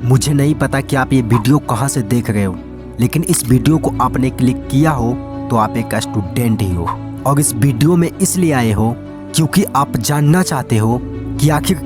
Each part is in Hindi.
मुझे नहीं पता कि आप ये वीडियो कहाँ से देख रहे हो, लेकिन इस वीडियो को आपने क्लिक किया हो तो आप एक स्टूडेंट ही हो। और इस वीडियो में इसलिए आए हो क्योंकि आप जानना चाहते हो कि आखिर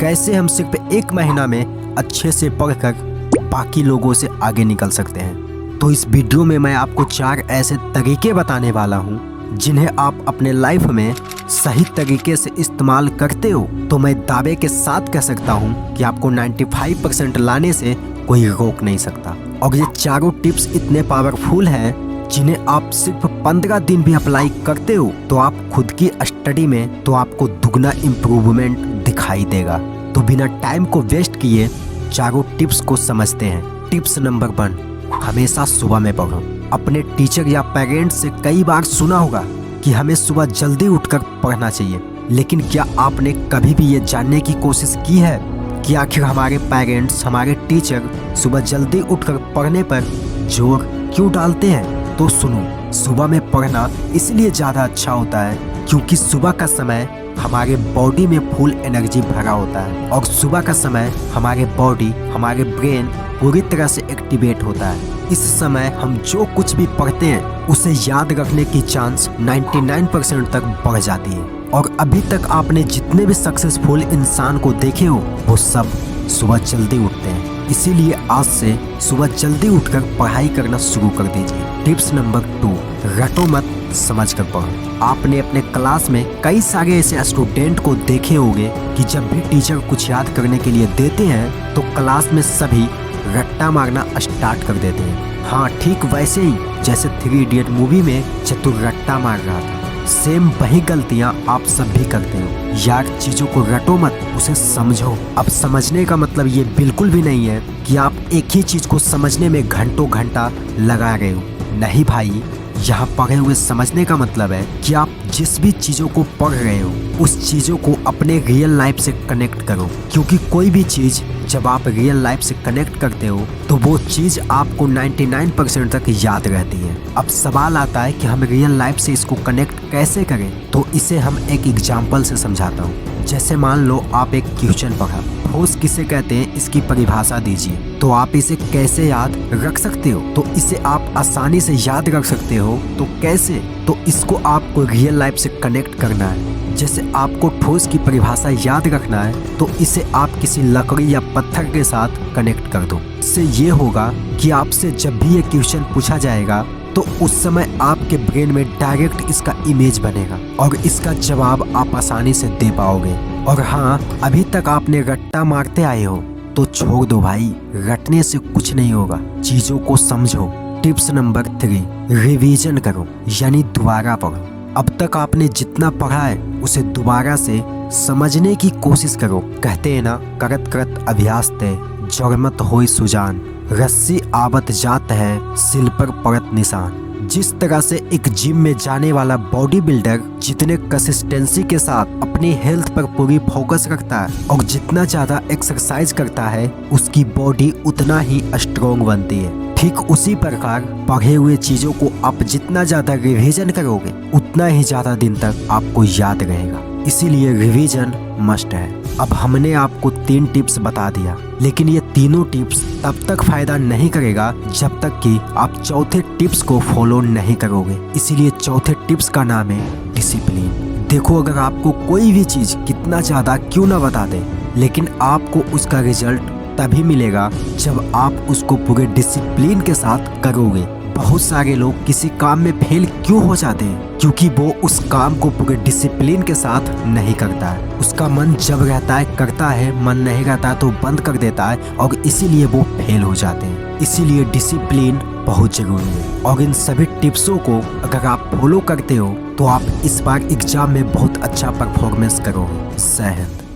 कैसे हम सिर्फ 1 महीना में अच्छे से पढ़कर बाकी लोगों से आगे निकल सकते हैं। तो इस वीडियो में मैं आपको 4 ऐसे तरीके बताने वाला हूँ जिन्हें आप अपने लाइफ में सही तरीके से इस्तेमाल करते हो तो मैं दावे के साथ कह सकता हूँ कि आपको 95% लाने से कोई रोक नहीं सकता। और ये चारों टिप्स इतने पावरफुल हैं जिन्हें आप सिर्फ 15 दिन भी अप्लाई करते हो तो आप खुद की स्टडी में तो आपको दुगना इम्प्रूवमेंट दिखाई देगा। तो बिना टाइम को वेस्ट किए चारों टिप्स को समझते हैं। टिप्स नंबर 1, हमेशा सुबह में पढ़ो। अपने टीचर या पेरेंट्स से कई बार सुना होगा कि हमें सुबह जल्दी उठकर पढ़ना चाहिए, लेकिन क्या आपने कभी भी ये जानने की कोशिश की है कि आखिर हमारे पेरेंट्स, हमारे टीचर सुबह जल्दी उठकर पढ़ने पर जोर क्यों डालते हैं? तो सुनो, सुबह में पढ़ना इसलिए ज़्यादा अच्छा होता है क्योंकि सुबह का समय हमारे बॉडी में फुल एनर्जी भरा होता है और सुबह का समय हमारे बॉडी, हमारे ब्रेन पूरी तरह से एक्टिवेट होता है। इस समय हम जो कुछ भी पढ़ते हैं उसे याद रखने की चांस 99% तक बढ़ जाती है। और अभी तक आपने जितने भी सक्सेसफुल इंसान को देखे हो वो सब सुबह जल्दी उठते हैं। इसीलिए आज से सुबह जल्दी उठकर पढ़ाई करना शुरू कर दीजिए। टिप्स नंबर 2, रटो मत, समझ कर पढ़ो। आपने अपने क्लास में कई सारे ऐसे स्टूडेंट को देखे होंगे कि जब भी टीचर कुछ याद करने के लिए देते हैं तो क्लास में सभी रट्टा मारना स्टार्ट कर देते हैं। हाँ, ठीक वैसे ही जैसे 3 इडियट मूवी में चतुर रट्टा मार रहा था, सेम वही गलतियां आप सब भी करते हो। यार, चीजों को रटो मत, उसे समझो। अब समझने का मतलब ये बिल्कुल भी नहीं है कि आप एक ही चीज को समझने में घंटों घंटा लगा रहे हो। नहीं भाई, यहाँ पढ़े हुए समझने का मतलब है कि आप जिस भी चीज़ों को पढ़ रहे हो उस चीज़ों को अपने रियल लाइफ से कनेक्ट करो, क्योंकि कोई भी चीज़ जब आप रियल लाइफ से कनेक्ट करते हो तो वो चीज़ आपको 99% तक याद रहती है। अब सवाल आता है कि हम रियल लाइफ से इसको कनेक्ट कैसे करें, तो इसे हम एक एग्जाम्पल से समझाता हूँ। जैसे मान लो आप एक क्वेश्चन पढ़ा, ठोस किसे कहते हैं इसकी परिभाषा दीजिए, तो आप इसे कैसे याद रख सकते हो? तो इसे आप आसानी से याद रख सकते हो तो कैसे? तो इसको आपको रियल लाइफ से कनेक्ट करना है। जैसे आपको ठोस की परिभाषा याद रखना है तो इसे आप किसी लकड़ी या पत्थर के साथ कनेक्ट कर दो। इससे ये होगा कि आपसे जब भी ये क्वेश्चन पूछा जाएगा तो उस समय आपके ब्रेन में डायरेक्ट इसका इमेज बनेगा और इसका जवाब आप आसानी से दे पाओगे। और हाँ, अभी तक आपने रट्टा मारते आए हो तो छोड़ दो भाई, रटने से कुछ नहीं होगा, चीजों को समझो। टिप्स नंबर 3, रिवीजन करो, यानी दोबारा पढ़ो। अब तक आपने जितना पढ़ा है उसे दोबारा से समझने की कोशिश करो। कहते हैं ना, करत करत अभ्यास तय, जड़मत होय सुजान, रस्सी आवत जात है, सिल पर पड़त निशान। जिस तरह से एक जिम में जाने वाला बॉडी बिल्डर जितने कंसिस्टेंसी के साथ अपनी हेल्थ पर पूरी फोकस रखता है और जितना ज्यादा एक्सरसाइज करता है उसकी बॉडी उतना ही स्ट्रॉन्ग बनती है, ठीक उसी प्रकार पढ़े हुए चीजों को आप जितना ज्यादा रिवीजन करोगे उतना ही ज्यादा दिन तक आपको याद रहेगा। इसीलिए रिवीजन मस्ट है। अब हमने आपको 3 टिप्स बता दिया, लेकिन ये तीनों टिप्स तब तक फायदा नहीं करेगा जब तक कि आप चौथे टिप्स को फॉलो नहीं करोगे। इसीलिए चौथे टिप्स का नाम है डिसिप्लिन। देखो, अगर आपको कोई भी चीज कितना ज्यादा क्यों ना बता दे, लेकिन आपको उसका रिजल्ट तभी मिलेगा जब आप उसको पूरे डिसिप्लिन के साथ करोगे। बहुत सारे लोग किसी काम में फेल क्यों हो जाते हैं? क्योंकि वो उस काम को पूरे डिसिप्लिन के साथ नहीं करता है। उसका मन जब रहता है करता है, मन नहीं रहता तो बंद कर देता है और इसीलिए वो फेल हो जाते हैं। इसीलिए डिसिप्लिन बहुत जरूरी है। और इन सभी टिप्सों को अगर आप फॉलो करते हो तो आप इस बार एग्जाम में बहुत अच्छा परफॉर्मेंस करोगे। जय हिंद।